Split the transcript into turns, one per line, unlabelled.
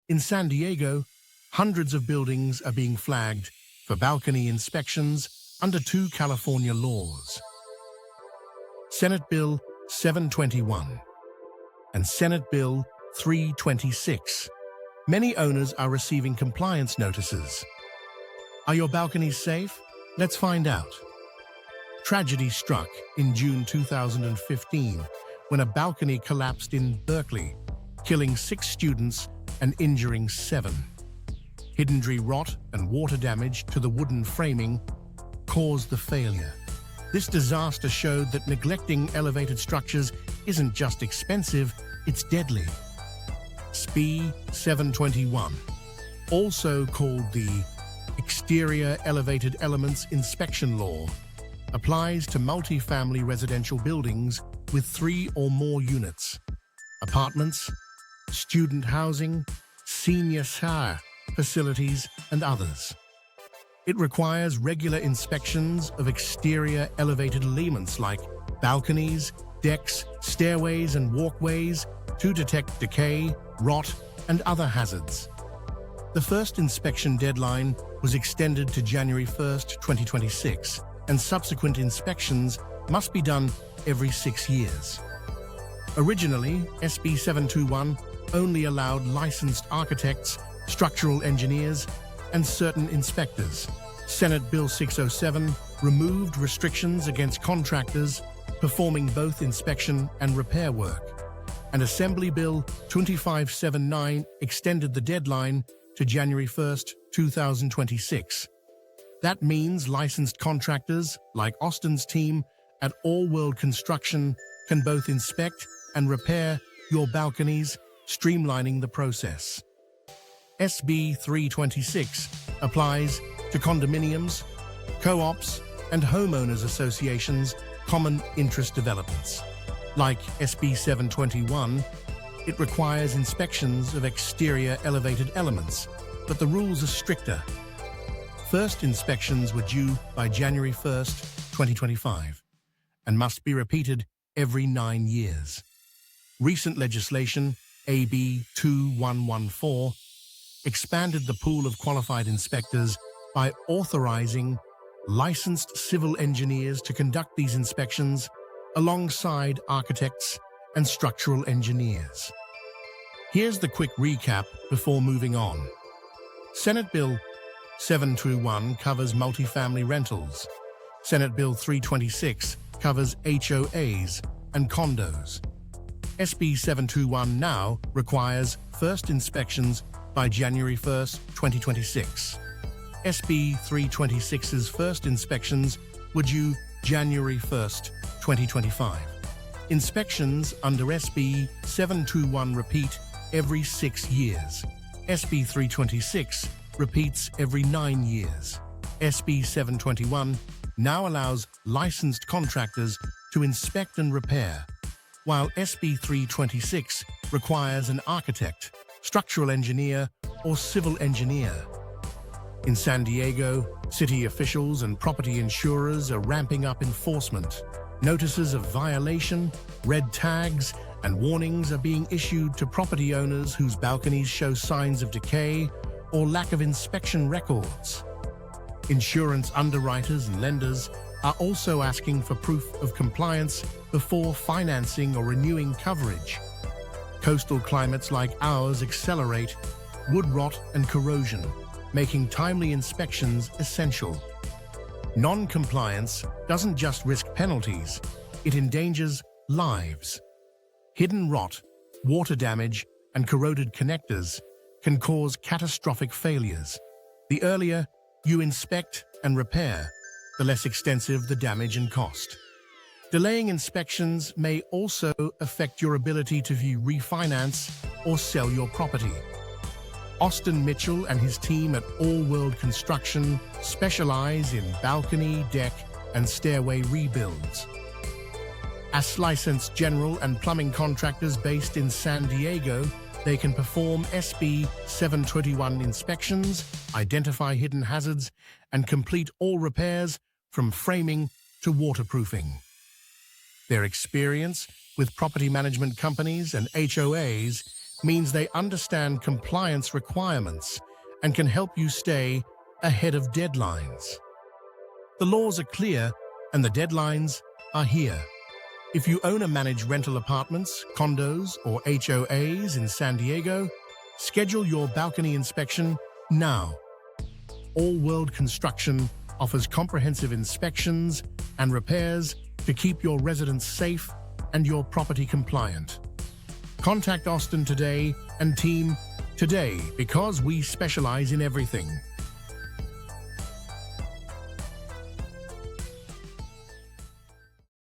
In San Diego, hundreds of buildings are being flagged for balcony inspections under two California laws: Senate Bill 721 and Senate Bill 326. Many owners are receiving compliance notices. Are your balconies safe? Let's find out. Tragedy struck in June 2015 when a balcony collapsed in Berkeley, killing 6 students and injuring 7. Hidden rot and water damage to the wooden framing caused the failure. This disaster showed that neglecting elevated structures isn't just expensive, it's deadly. SB 721, also called the Exterior Elevated Elements Inspection Law, applies to multi-family residential buildings with 3 or more units: apartments, student housing, senior care facilities, and others. It requires regular inspections of exterior elevated elements like balconies, decks, stairways, and walkways to detect decay, rot, and other hazards. The first inspection deadline was extended to January 1, 2026, and subsequent inspections must be done every 6 years. Originally, SB 721 only allowed licensed architects, structural engineers, and certain inspectors. Senate Bill 607 removed restrictions against contractors performing both inspection and repair work, and Assembly Bill 2579 extended the deadline to January 1, 2026. That means licensed contractors, like Austin's team at World Construction, can both inspect and repair your balconies, streamlining the process. SB 326 applies to condominiums, co-ops, and homeowners associations' common interest developments. Like SB 721, it requires inspections of exterior elevated elements, but the rules are stricter. First inspections were due by January 1, 2025, and must be repeated every 9 years. Recent legislation, AB 2114, expanded the pool of qualified inspectors by authorizing licensed civil engineers to conduct these inspections alongside architects and structural engineers. Here's the quick recap before moving on. Senate Bill 721 covers multifamily rentals. Senate Bill 326 covers HOAs and condos. SB 721 now requires first inspections by January 1, 2026. SB 326's first inspections were due January 1, 2025. Inspections under SB 721 repeat every 6 years. SB 326 repeats every 9 years. SB 721 now allows licensed contractors to inspect and repair, while SB 326 requires an architect, structural engineer, or civil engineer. In San Diego, city officials and property insurers are ramping up enforcement. Notices of violation, red tags, and warnings are being issued to property owners whose balconies show signs of decay or lack of inspection records. Insurance underwriters and lenders are also asking for proof of compliance before financing or renewing coverage. Coastal climates like ours accelerate wood rot and corrosion, making timely inspections essential. Non-compliance doesn't just risk penalties, it endangers lives. Hidden rot, water damage, and corroded connectors can cause catastrophic failures. The earlier you inspect and repair, the less extensive the damage and cost. Delaying inspections may also affect your ability to refinance or sell your property. Austin Mitchell and his team at World Construction specialize in balcony, deck, and stairway rebuilds. As licensed general and plumbing contractors based in San Diego, they can perform SB 721 inspections, identify hidden hazards, and complete all repairs from framing to waterproofing. Their experience with property management companies and HOAs means they understand compliance requirements and can help you stay ahead of deadlines. The laws are clear and the deadlines are here. If you own or manage rental apartments, condos, or HOAs in San Diego, schedule your balcony inspection now. All World Construction offers comprehensive inspections and repairs to keep your residents safe and your property compliant. Contact Austin today and team today because we specialize in everything.